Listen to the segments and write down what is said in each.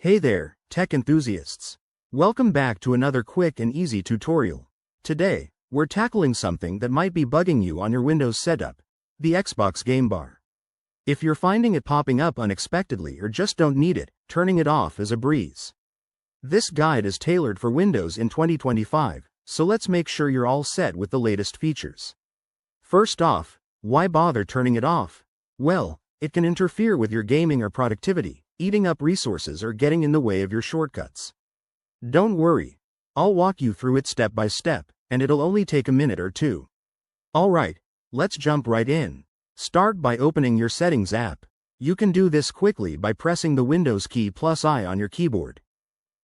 Hey there, tech enthusiasts. Welcome back to another quick and easy tutorial. Today, we're tackling something that might be bugging you on your Windows setup, the Xbox Game Bar. If you're finding it popping up unexpectedly or just don't need it, turning it off is a breeze. This guide is tailored for Windows in 2025, so let's make sure you're all set with the latest features. First off, why bother turning it off? Well, it can interfere with your gaming or productivity, eating up resources or getting in the way of your shortcuts. Don't worry, I'll walk you through it step by step, and it'll only take a minute or two. Alright, let's jump right in. Start by opening your Settings app. You can do this quickly by pressing the Windows key +I on your keyboard.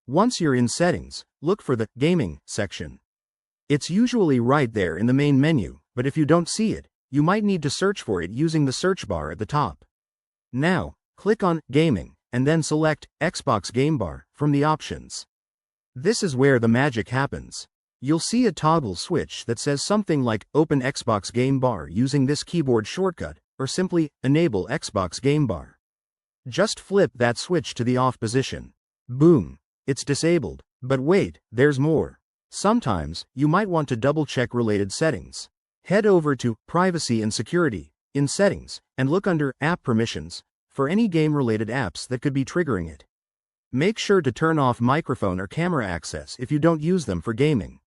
Once you're in Settings, look for the Gaming section. It's usually right there in the main menu, but if you don't see it, you might need to search for it using the search bar at the top. Now, click on Gaming, and then select Xbox Game Bar from the options. This is where the magic happens. You'll see a toggle switch that says something like Open Xbox Game Bar using this keyboard shortcut, or simply Enable Xbox Game Bar. Just flip that switch to the off position. Boom! It's disabled. But wait, there's more. Sometimes, you might want to double-check related settings. Head over to Privacy and Security in Settings, and look under App Permissions for any game-related apps that could be triggering it. Make sure to turn off microphone or camera access if you don't use them for gaming.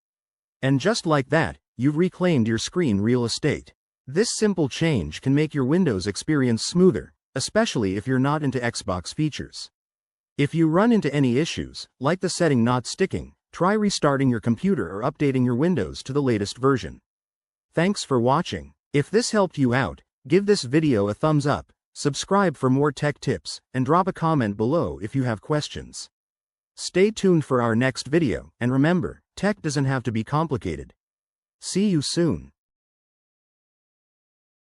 And just like that, you've reclaimed your screen real estate. This simple change can make your Windows experience smoother, especially if you're not into Xbox features. If you run into any issues, like the setting not sticking, try restarting your computer or updating your Windows to the latest version. Thanks for watching. If this helped you out, give this video a thumbs up, subscribe for more tech tips, and drop a comment below if you have questions. Stay tuned for our next video, and remember, tech doesn't have to be complicated. See you soon.